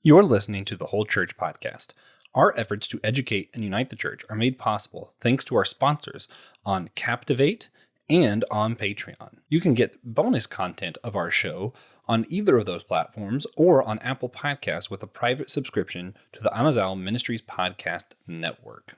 You're listening to the Whole Church Podcast. Our efforts to educate and unite the church are made possible thanks to our sponsors on Captivate and on Patreon. You can get bonus content of our show on either of those platforms or on Apple Podcasts with a private subscription to the Amazal Ministries Podcast Network.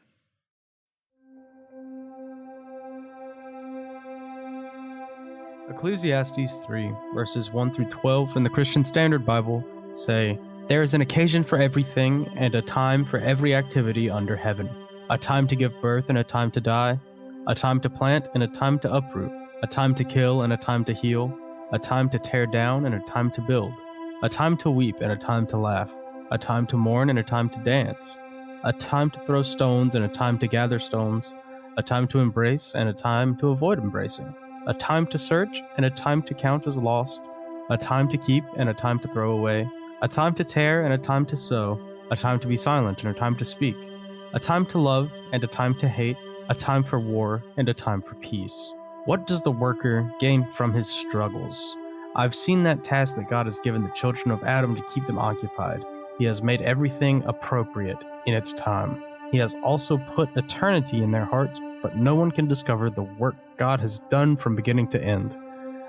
Ecclesiastes 3, verses 1 through 12 in the Christian Standard Bible say, "There is an occasion for everything, and a time for every activity under heaven. A time to give birth and a time to die. A time to plant and a time to uproot. A time to kill and a time to heal. A time to tear down and a time to build. A time to weep and a time to laugh. A time to mourn and a time to dance. A time to throw stones and a time to gather stones. A time to embrace and a time to avoid embracing. A time to search and a time to count as lost. A time to keep and a time to throw away. A time to tear and a time to sow. A time to be silent and a time to speak. A time to love and a time to hate. A time for war and a time for peace. What does the worker gain from his struggles? I've seen that task that God has given the children of Adam to keep them occupied. He has made everything appropriate in its time. He has also put eternity in their hearts, but no one can discover the work God has done from beginning to end.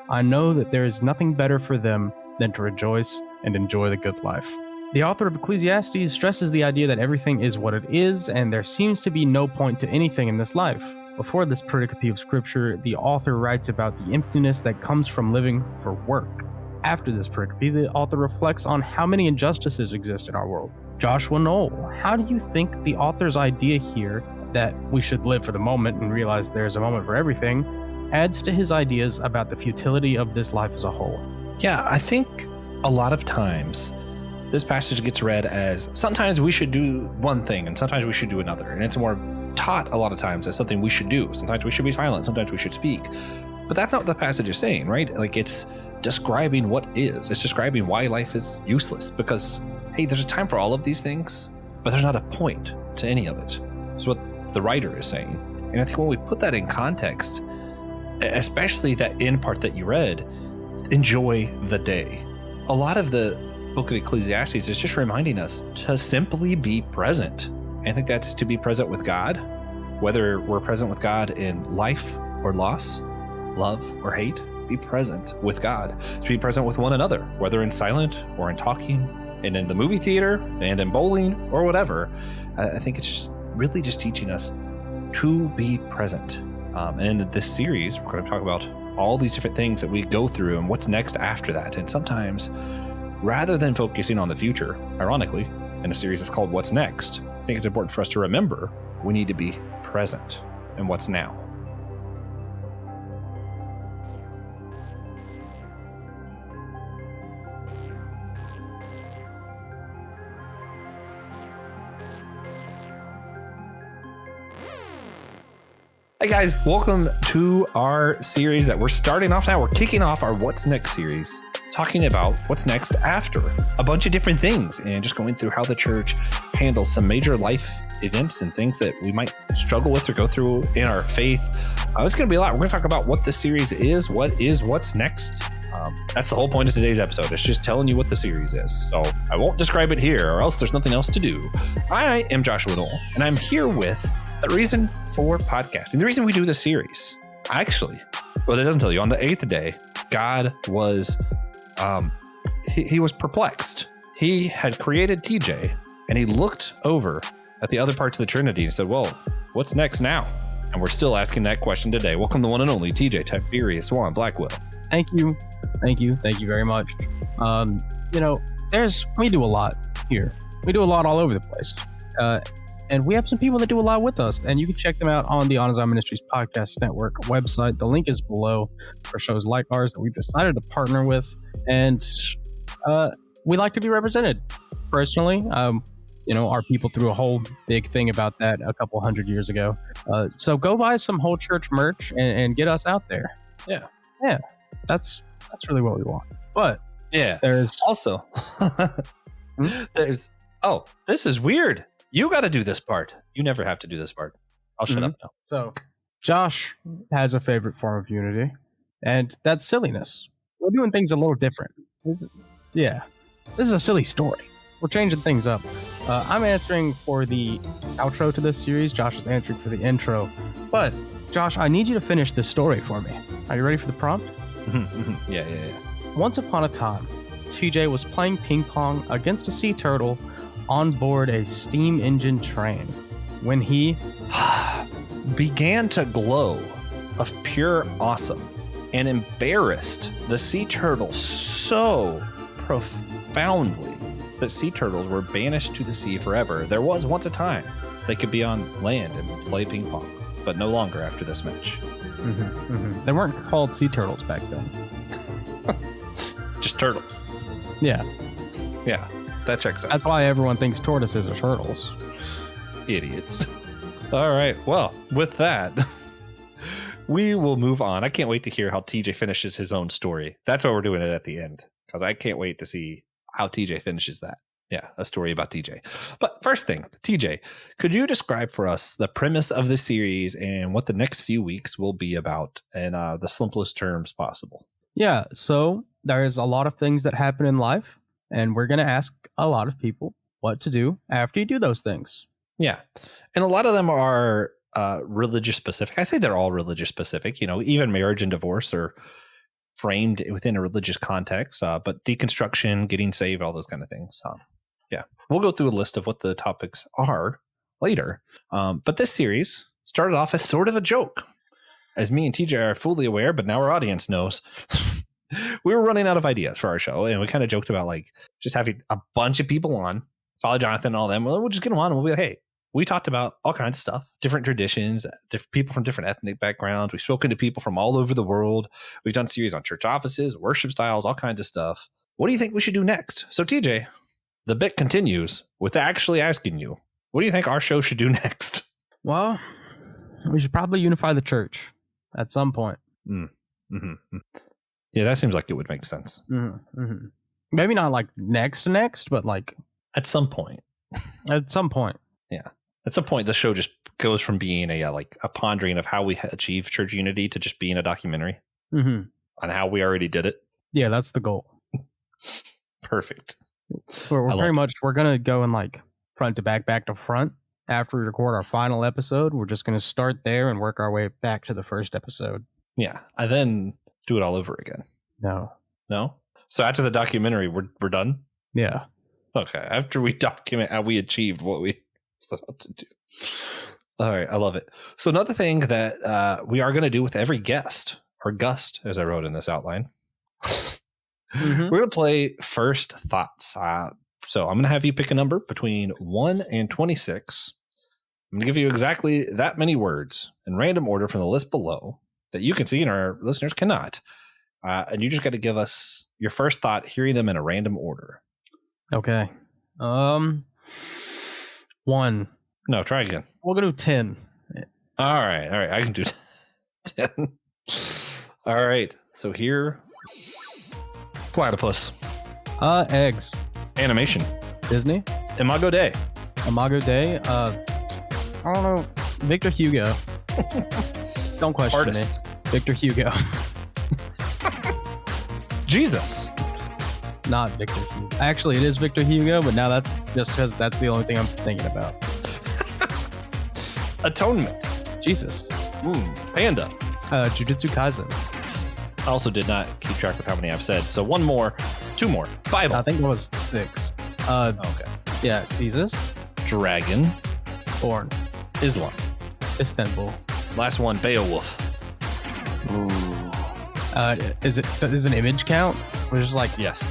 I know that there is nothing better for them than to rejoice and enjoy the good life." The author of Ecclesiastes stresses the idea that everything is what it is, and there seems to be no point to anything in this life. Before this pericope of scripture, the author writes about the emptiness that comes from living for work. After this pericope, the author reflects on how many injustices exist in our world. Joshua Noel, how do you think the author's idea here that we should live for the moment and realize there's a moment for everything adds to his ideas about the futility of this life as a whole? Yeah, I think a lot of times this passage gets read as sometimes we should do one thing and sometimes we should do another. And it's more taught a lot of times as something we should do. Sometimes we should be silent, sometimes we should speak. But that's not what the passage is saying, right? Like, it's describing what is. It's describing why life is useless because, hey, there's a time for all of these things, but there's not a point to any of it. That's what the writer is saying. And I think when we put that in context, especially that end part that you read, enjoy the day. A lot of the book of Ecclesiastes is just reminding us to simply be present. And I think that's to be present with God, whether we're present with God in life or loss, love or hate, be present with God, to be present with one another, whether in silent or in talking, and in the movie theater and in bowling or whatever. I think it's just really just teaching us to be present. And in this series, we're going to talk about all these different things that we go through and what's next after that. And sometimes, rather than focusing on the future, ironically, in a series that's called What's Next, I think it's important for us to remember we need to be present in what's now. Hey guys, welcome to our series that we're starting off now. We're kicking off our What's Next series, talking about what's next after a bunch of different things and just going through how the church handles some major life events and things that we might struggle with or go through in our faith. It's going to be a lot. We're going to talk about what the series is, what's next. That's the whole point of today's episode. It's just telling you what the series is. So I won't describe it here or else there's nothing else to do. I am Josh Little and I'm here with the reason for podcasting, the reason we do this series. Actually, well, it doesn't tell you. On the 8th day, God was, he was perplexed. He had created TJ and he looked over at the other parts of the Trinity and said, well, what's next now? And we're still asking that question today. Welcome the one and only TJ, Tiberius Juan, Blackwell. Thank you very much. We do a lot here. We do a lot all over the place. And we have some people that do a lot with us, and you can check them out on the Amazal Ministries Podcast Network website. The link is below for shows like ours that we've decided to partner with, and we like to be represented. Personally, our people threw a whole big thing about that a couple 100 years ago. So go buy some whole church merch and get us out there. Yeah, that's really what we want. But yeah, there's also this is weird. You got to do this part. You never have to do this part. I'll shut up now. So, Josh has a favorite form of unity, and that's silliness. We're doing things a little different. This is a silly story. we're changing things up. I'm answering for the outro to this series. Josh is answering for the intro. But, Josh, I need you to finish this story for me. Are you ready for the prompt? Yeah. Once upon a time, TJ was playing ping pong against a sea turtle on board a steam engine train when he began to glow of pure awesome and embarrassed the sea turtle so profoundly that sea turtles were banished to the sea forever. There was once a time they could be on land and play ping pong, but no longer after this match. They weren't called sea turtles back then. Just turtles. Yeah, that checks out. that's why everyone thinks tortoises are turtles. Idiots. All right. Well, with that, we will move on. I can't wait to hear how TJ finishes his own story. That's why we're doing it at the end, because I can't wait to see how TJ finishes that. Yeah, a story about TJ. But first thing, TJ, could you describe for us the premise of the series and what the next few weeks will be about in the simplest terms possible? Yeah, so there's a lot of things that happen in life, and we're going to ask a lot of people what to do after you do those things. Yeah. And a lot of them are religious specific. I say they're all religious specific. You know, even marriage and divorce are framed within a religious context, but deconstruction, getting saved, all those kind of things. Yeah. We'll go through a list of what the topics are later. But this series started off as sort of a joke. As me and TJ are fully aware, but now our audience knows, we were running out of ideas for our show. And we kind of joked about like just having a bunch of people on, follow Jonathan and all them. Well, we'll just get them on and we'll be like, hey, we talked about all kinds of stuff, different traditions, different people from different ethnic backgrounds. We've spoken to people from all over the world. We've done series on church offices, worship styles, all kinds of stuff. What do you think we should do next? So TJ, the bit continues with actually asking you, what do you think our show should do next? Well, we should probably unify the church at some point. Mm-hmm. Yeah, that seems like it would make sense. Maybe not like next, but like at some point. At some point. Yeah. At some point, the show just goes from being a pondering of how we achieve church unity to just being a documentary on how we already did it. Yeah, that's the goal. Perfect. We're going to go in like front to back to front. After we record our final episode, we're just going to start there and work our way back to the first episode. Yeah. And then do it all over again. No. So after the documentary, we're done? Yeah. Okay. After we document how we achieved what we set out to do. All right. I love it. So another thing that we are going to do with every guest, or gust, as I wrote in this outline, we're going to play first thoughts. So I'm going to have you pick a number between 1 and 26. I'm going to give you exactly that many words in random order from the list below that you can see and our listeners cannot. And you just got to give us your first thought, hearing them in a random order. Okay. 1. No, try again. We'll go to 10. All right. I can do 10. All right. So here, platypus. Eggs. Animation. Disney. Imago Dei. Imago Dei. I don't know. Victor Hugo. Don't question Artist. me. Victor Hugo. Jesus. Not Victor Hugo. Actually, it is Victor Hugo, but now that's just because that's the only thing I'm thinking about. Atonement. Jesus. Panda. Jujutsu Kaisen. I also did not keep track of how many I've said. So 1 more, 2 more. Bible. I think it was 6. Okay. Yeah, Jesus. Dragon. Born. Islam. Istanbul. Last one, Beowulf. Does an image count? Which is like Yes.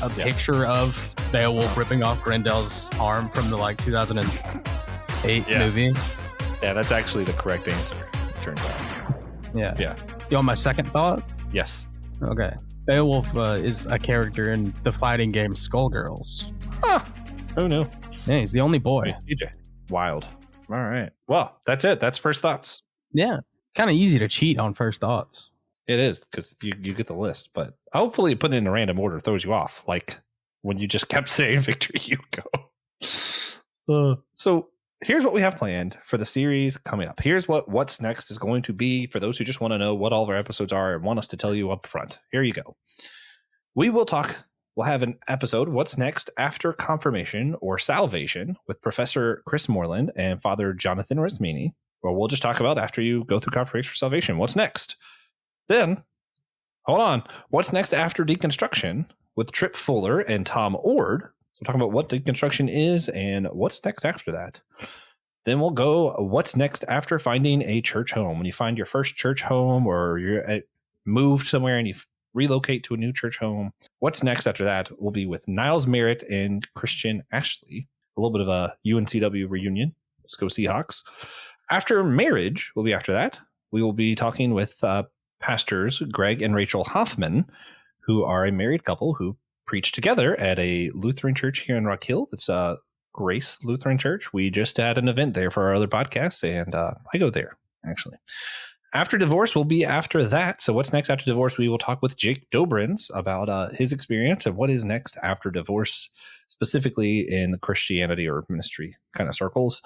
a picture of Beowulf ripping off Grendel's arm from the like 2008 movie. Yeah, that's actually the correct answer, it turns out. Yeah. You want my second thought? Yes. Okay. Beowulf is a character in the fighting game Skullgirls. Huh. Who knew? Yeah, he's the only boy. DJ. Wild. All right. Well, that's it. That's first thoughts. Yeah. Kind of easy to cheat on first thoughts. It is, because you get the list, but hopefully putting it in a random order throws you off, like when you just kept saying Victor Hugo. So here's what we have planned for the series coming up. Here's what's next is going to be for those who just want to know what all of our episodes are and want us to tell you up front. Here you go. We will talk we'll have an episode, What's Next After Confirmation or Salvation, with Professor Chris Moreland and Father Jonathan Resmini, where we'll just talk about after you go through confirmation or salvation, what's next? Then, hold on, what's next after deconstruction with Trip Fuller and Tom Ord. So we'll talk about what deconstruction is and what's next after that. Then we'll go, what's next after finding a church home? When you find your first church home or you're moved somewhere and you relocate to a new church home, what's next after that will be with Niles Merritt and Christian Ashley. A little bit of a UNCW reunion. Let's go Seahawks. After marriage will be after that. We will be talking with pastors Greg and Rachel Hoffman, who are a married couple who preach together at a Lutheran church here in Rock Hill. It's Grace Lutheran Church. We just had an event there for our other podcast, and I go there, actually. After divorce will be after that. So what's next after divorce? We will talk with Jake Dobrins about his experience and what is next after divorce, specifically in the Christianity or ministry kind of circles.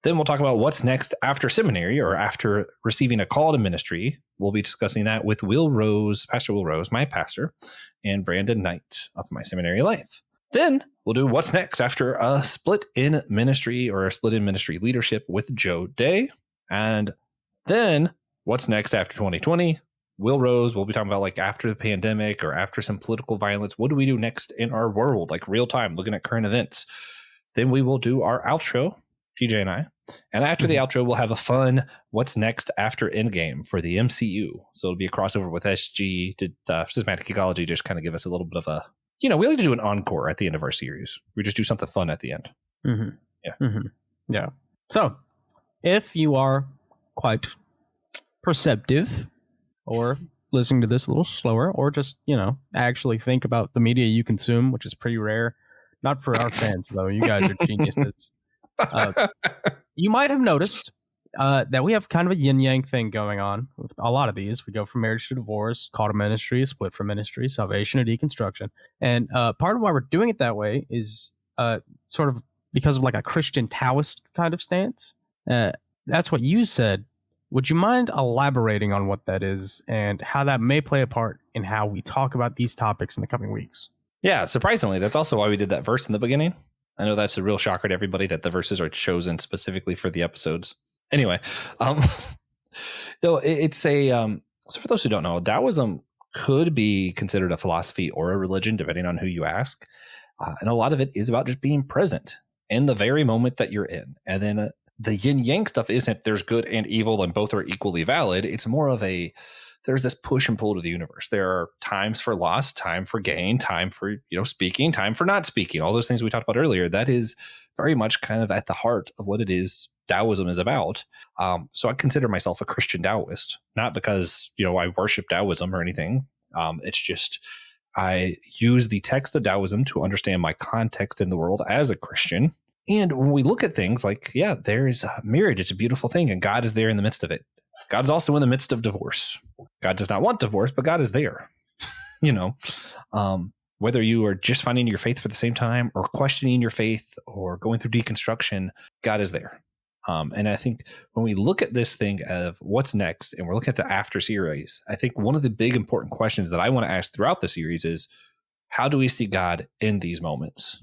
Then we'll talk about what's next after seminary or after receiving a call to ministry. We'll be discussing that with Will Rose, Pastor Will Rose, my pastor, and Brandon Knight of my seminary life. Then we'll do what's next after a split in ministry or a split in ministry leadership with Joe Day. And then what's next after 2020? Will Rose, we'll be talking about like after the pandemic or after some political violence. What do we do next in our world? Like real time, looking at current events. Then we will do our outro, TJ and I. And after the outro, we'll have a fun what's next after End Game for the MCU. So it'll be a crossover with SG to Systematic Geekology, just kind of give us a little bit of a, we like to do an encore at the end of our series. We just do something fun at the end. Yeah. So if you are quite perceptive or listening to this a little slower or just, actually think about the media you consume, which is pretty rare. Not for our fans, though. You guys are geniuses. You might have noticed that we have kind of a yin-yang thing going on with a lot of these. We go from marriage to divorce, call to ministry, split from ministry, salvation to deconstruction. And part of why we're doing it that way is sort of because of like a Christian Taoist kind of stance. That's what you said. Would you mind elaborating on what that is and how that may play a part in how we talk about these topics in the coming weeks? Yeah, surprisingly, that's also why we did that verse in the beginning. I know that's a real shocker to everybody that the verses are chosen specifically for the episodes. Anyway, it's a so for those who don't know, Taoism could be considered a philosophy or a religion, depending on who you ask. And a lot of it is about just being present in the very moment that you're in. And then the yin yang stuff isn't there's good and evil and both are equally valid. It's more of there's this push and pull to the universe. There are times for loss, time for gain, time for, speaking, time for not speaking, all those things we talked about earlier. That is very much kind of at the heart of what it is Taoism is about. So I consider myself a Christian Taoist, not because, I worship Taoism or anything. It's just, I use the text of Taoism to understand my context in the world as a Christian. And when we look at things like, there is marriage, it's a beautiful thing, and God is there in the midst of it. God's also in the midst of divorce. God does not want divorce, but God is there. Whether you are just finding your faith for the same time or questioning your faith or going through deconstruction, God is there. And I think when we look at this thing of what's next and we're looking at the after series, I think one of the big important questions that I want to ask throughout the series is, how do we see God in these moments?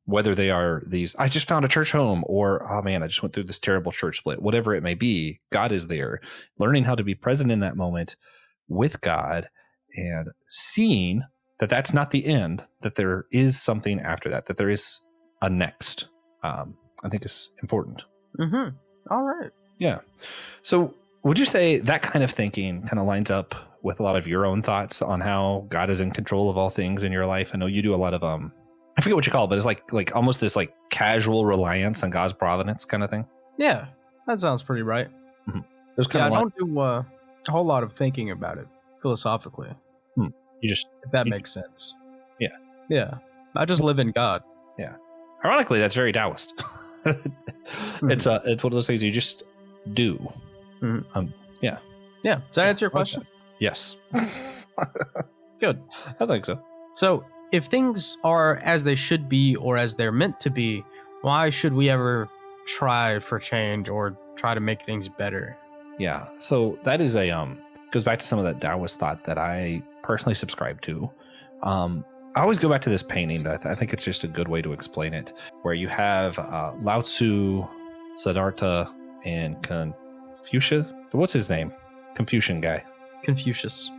Whether they are these, I just found a church home, or, oh man, I just went through this terrible church split, whatever it may be, God is there. Learning how to be present in that moment with God and seeing that that's not the end, that there is something after that, that there is a next, I think is important. All right. Yeah. So would you say that kind of thinking kind of lines up with a lot of your own thoughts on how God is in control of all things in your life? I know you do a lot of, I forget what you call it, but it's like almost this like casual reliance on God's providence kind of thing. Yeah, that sounds pretty right. There's kind of I don't do a whole lot of thinking about it philosophically. You just, if that makes sense. Yeah. I just live in God. Yeah. Ironically, that's very Taoist. It's one of those things you just do. Yeah. Does that answer your question? Okay. Yes. Good. I think so. So if things are as they should be or as they're meant to be, why should we ever try for change or try to make things better? Yeah. So that is goes back to some of that Taoist thought that I personally subscribe to. I always go back to this painting. I think it's just a good way to explain it, where you have Lao Tzu, Siddhartha, and Confucius. What's his name? Confucian guy. Confucius.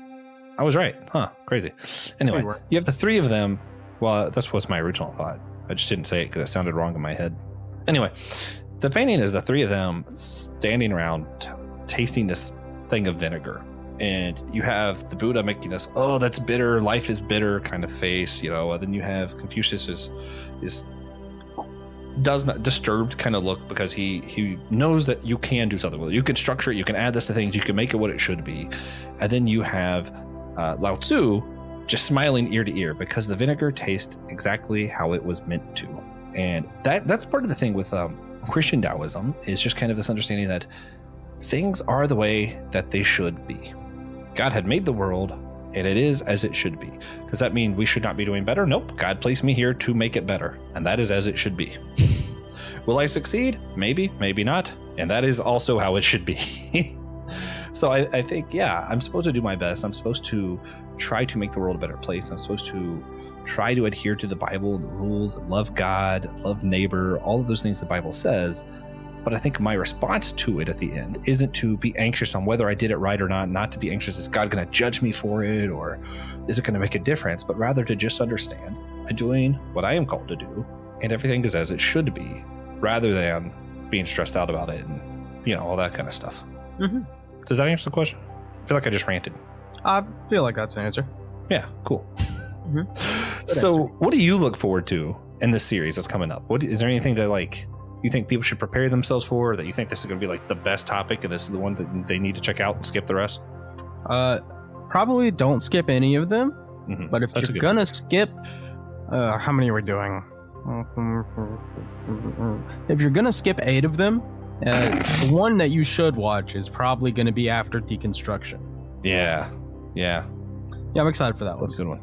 I was right. Huh. Crazy. Anyway, you have the three of them. Well, that's what's my original thought. I just didn't say it because it sounded wrong in my head. Anyway, the painting is the three of them standing around tasting this thing of vinegar. And you have the Buddha making this, oh, that's bitter, life is bitter kind of face, you know. And then you have Confucius is does not disturbed kind of look, because he knows that you can do something with it. You can structure it, you can add this to things, you can make it what it should be. And then you have Lao Tzu just smiling ear to ear, because the vinegar tastes exactly how it was meant to. And that's part of the thing with Christian Taoism, is just kind of this understanding that things are the way that they should be. God had made the world, and it is as it should be. Does that mean we should not be doing better? Nope. God placed me here to make it better, and that is as it should be. Will I succeed? Maybe, maybe not. And that is also how it should be. So I think, yeah, I'm supposed to do my best. I'm supposed to try to make the world a better place. I'm supposed to try to adhere to the Bible, the rules, love God, love neighbor, all of those things the Bible says. But I think my response to it at the end isn't to be anxious on whether I did it right or not to be anxious, is God going to judge me for it, or is it going to make a difference? But rather to just understand I'm doing what I am called to do, and everything is as it should be, rather than being stressed out about it and, you know, all that kind of stuff. Mm-hmm. Does that answer the question? I feel like I just ranted. I feel like that's an answer. Yeah, cool. Mm-hmm. So answer. what do you look forward to in this series that's coming up? What is there anything that, like, you think people should prepare themselves for, or that you think this is going to be like the best topic and this is the one that they need to check out and skip the rest? Probably don't skip any of them. Mm-hmm. But if you're gonna skip, how many are we doing? If you're gonna skip 8 of them, the one that you should watch is probably going to be after Deconstruction. Yeah. I'm excited for that one. That's a good one.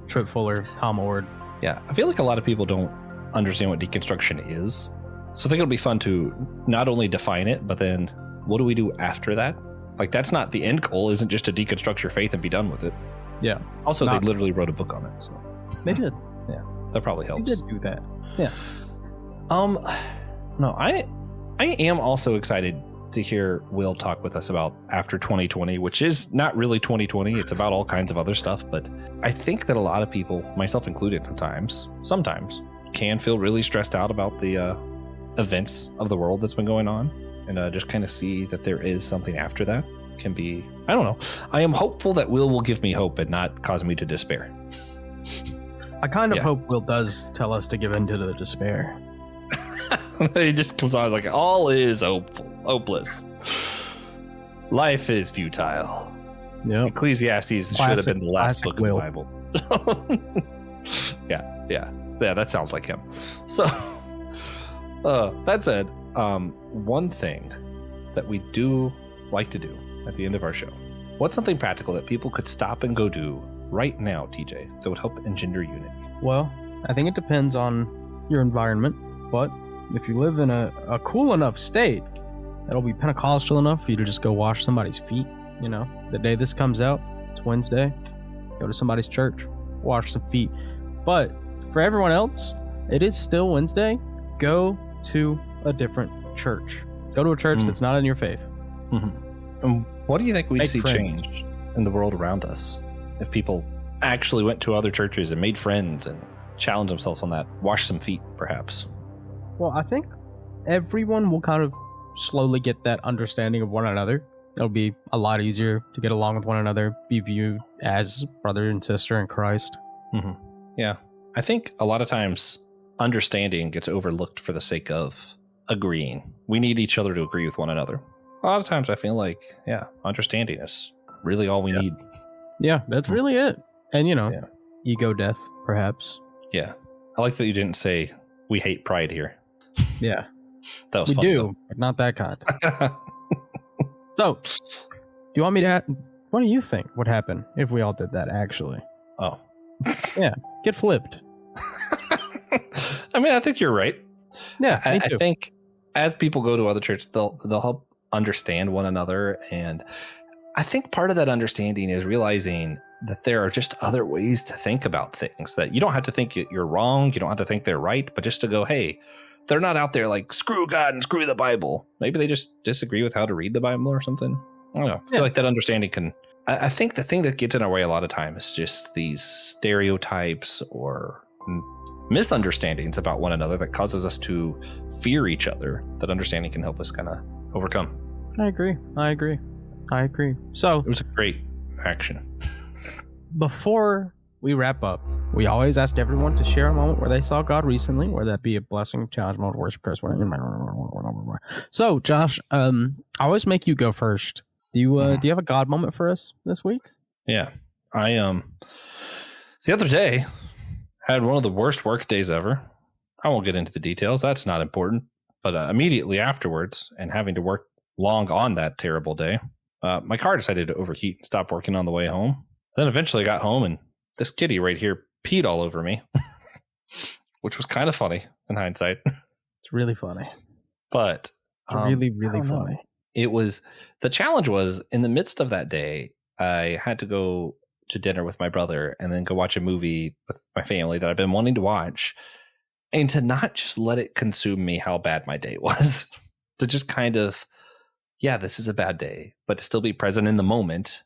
Trip Fuller, Tom Ord. Yeah, I feel like a lot of people don't understand what deconstruction is. So I think it'll be fun to not only define it, but then what do we do after that? Like, that's not the end goal, isn't just to deconstruct your faith and be done with it. Yeah. Also, they literally wrote a book on it. So they did. Yeah, that probably helps. They did do that. Yeah. No, I am also excited to hear Will talk with us about after 2020, which is not really 2020. It's about all kinds of other stuff. But I think that a lot of people, myself included sometimes, can feel really stressed out about the events of the world that's been going on, and just kind of see that there is something after that. Can be, I don't know. I am hopeful that Will give me hope and not cause me to despair. I kind of hope Will does tell us to give in to the despair. He just comes on like, all is hopeless. Life is futile. Yeah. Ecclesiastes should have been the last book of the Bible. Yeah, that sounds like him. So, that said, one thing that we do like to do at the end of our show, what's something practical that people could stop and go do right now, TJ, that would help engender unity? Well, I think it depends on your environment, but if you live in a cool enough state, it'll be Pentecostal enough for you to just go wash somebody's feet. You know, the day this comes out, it's Wednesday, go to somebody's church, wash some feet. But for everyone else, it is still Wednesday. Go to a different church. Go to a church that's not in your faith. Mm-hmm. What do you think we'd see change in the world around us if people actually went to other churches and made friends and challenged themselves on that? Wash some feet, perhaps. Well, I think everyone will kind of slowly get that understanding of one another. It'll be a lot easier to get along with one another, be viewed as brother and sister in Christ. Mm-hmm. Yeah. I think a lot of times understanding gets overlooked for the sake of agreeing. We need each other to agree with one another. A lot of times I feel like, understanding is really all we need. Yeah, that's really it. And, ego death, perhaps. Yeah. I like that you didn't say we hate pride here. Yeah. That was we funny, do, though. but not that kind. So, do you want me to what do you think would happen if we all did that, actually? Oh. Yeah, get flipped. I mean, I think you're right. Yeah, I think as people go to other churches, they'll help understand one another. And I think part of that understanding is realizing that there are just other ways to think about things, that you don't have to think you're wrong. You don't have to think they're right, but just to go, hey, they're not out there like screw God and screw the Bible. Maybe they just disagree with how to read the Bible or something. I don't know. I feel like that understanding can, I think the thing that gets in our way a lot of times is just these stereotypes or misunderstandings about one another that causes us to fear each other. That understanding can help us kind of overcome. I agree. So it was a great action. Before we wrap up, we always ask everyone to share a moment where they saw God recently, whether that be a blessing, challenge, mode, worship, curse. So, Josh, I always make you go first. Do you have a God moment for us this week? Yeah, I the other day had one of the worst work days ever. I won't get into the details. That's not important. But immediately afterwards, and having to work long on that terrible day, my car decided to overheat and stop working on the way home. Then eventually I got home and this kitty right here peed all over me, which was kind of funny in hindsight. It's really funny. But it's really funny. It was, the challenge was in the midst of that day, I had to go to dinner with my brother and then go watch a movie with my family that I've been wanting to watch, and to not just let it consume me how bad my day was, to just kind of, yeah, this is a bad day, but to still be present in the moment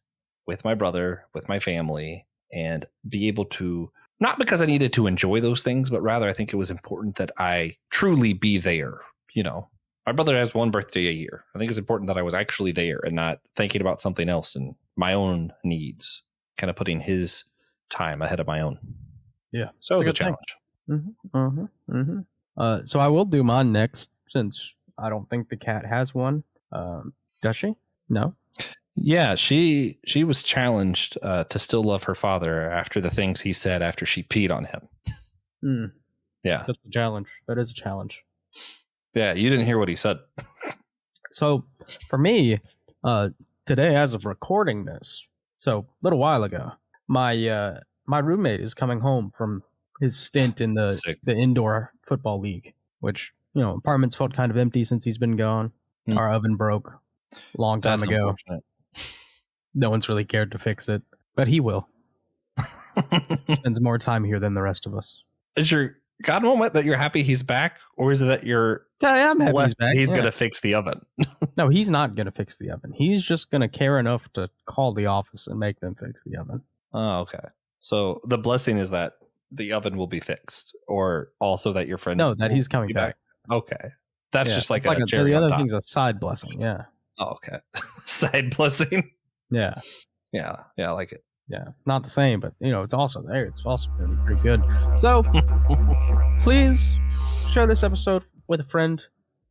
with my brother, with my family, and be able to, not because I needed to enjoy those things, but rather I think it was important that I truly be there. You know, my brother has one birthday a year. I think it's important that I was actually there and not thinking about something else and my own needs, kind of putting his time ahead of my own. Yeah. So it was a challenge. So I will do mine next, since I don't think the cat has one. Does she? No. Yeah, she was challenged to still love her father after the things he said after she peed on him. Yeah. That's a challenge. That is a challenge. Yeah, you didn't hear what he said. So for me, today, as of recording this, so a little while ago, my roommate is coming home from his stint in the indoor football league, which, you know, apartments felt kind of empty since he's been gone. Our oven broke a long time ago. No one's really cared to fix it, but he will. He spends more time here than the rest of us. Is your God moment that you're happy he's back, or is it that I'm happy he's back? He's going to fix the oven? No, he's not going to fix the oven. He's just going to care enough to call the office and make them fix the oven. Oh, okay. So the blessing is that the oven will be fixed, or also that your friend... No, that he's coming back. Okay. That's just like a cherry on top. The other thing's a side blessing, yeah. Oh, okay. Side blessing? Yeah. Yeah, I like it. Yeah, not the same, but, you know, it's also there. It's also going to be pretty good. So, please share this episode with a friend,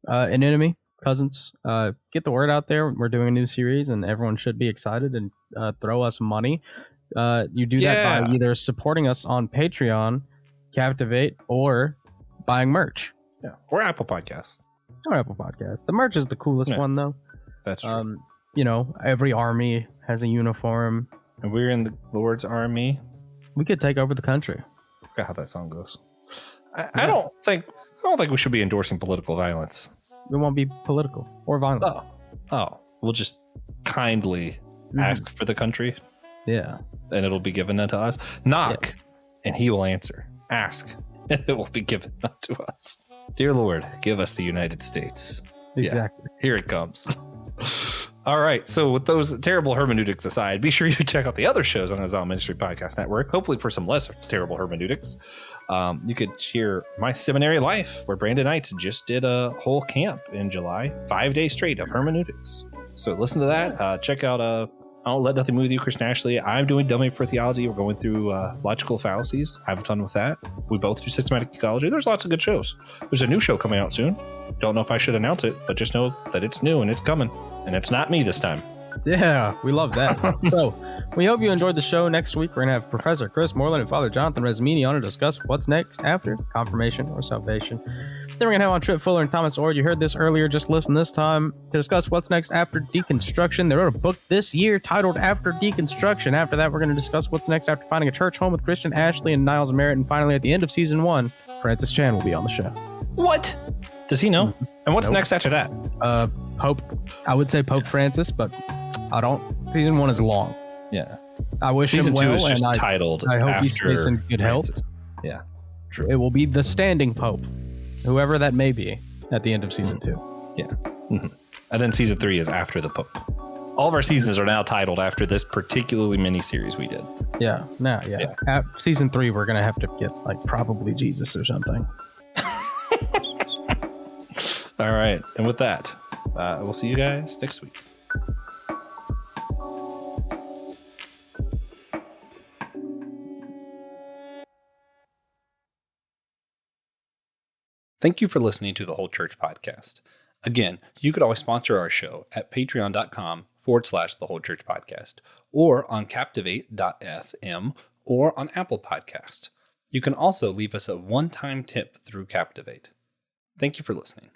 an enemy, cousins. Get the word out there. We're doing a new series, and everyone should be excited and throw us money. You do that by either supporting us on Patreon, Captivate, or buying merch. Yeah, or Apple Podcasts. The merch is the coolest one, though. That's true. You know, every army has a uniform. And we're in the Lord's army. We could take over the country. I forgot how that song goes. I don't think we should be endorsing political violence. We won't be political or violent. Oh, we'll just kindly ask for the country. Yeah. And it'll be given unto us. Knock, and he will answer. Ask, and it will be given unto us. Dear Lord, give us the United States. Exactly. Yeah, here it comes. All right. So with those terrible hermeneutics aside, be sure you check out the other shows on the Zal Ministry Podcast Network, hopefully for some less terrible hermeneutics. You could hear My Seminary Life, where Brandon Knights just did a whole camp in July, 5 days straight of hermeneutics. So listen to that. Check out I'll Let Nothing Move With You, Christian Ashley. I'm doing Dummy for Theology. We're going through logical fallacies. Have fun with that. We both do systematic geekology. There's lots of good shows. There's a new show coming out soon. Don't know if I should announce it, but just know that it's new and it's coming. And it's not me this time. Yeah, we love that. So we hope you enjoyed the show. Next week, we're going to have Professor Chris Moreland and Father Jonathan Resmini on to discuss what's next after confirmation or salvation. Then we're going to have on Trip Fuller and Thomas Ord. You heard this earlier. Just listen this time to discuss what's next after deconstruction. They wrote a book this year titled After Deconstruction. After that, we're going to discuss what's next after finding a church home with Christian Ashley and Niles Merritt. And finally, at the end of season 1, Francis Chan will be on the show. What? Does he know? And what's next after that? Pope. I would say Pope Francis, but I don't. Season 1 is long. Yeah. I wish Season him 2 well, is just and titled I hope he after stays in good health. Francis. Yeah. True. It will be the standing pope, whoever that may be, at the end of season 2. Yeah. Mm-hmm. And then season 3 is after the Pope. All of our seasons are now titled after this particularly mini-series we did. Yeah. At season 3, we're going to have to get, like, probably Jesus or something. All right. And with that, we'll see you guys next week. Thank you for listening to the Whole Church Podcast. Again, you could always sponsor our show at patreon.com/the Whole Church Podcast, or on captivate.fm, or on Apple Podcasts. You can also leave us a one-time tip through Captivate. Thank you for listening.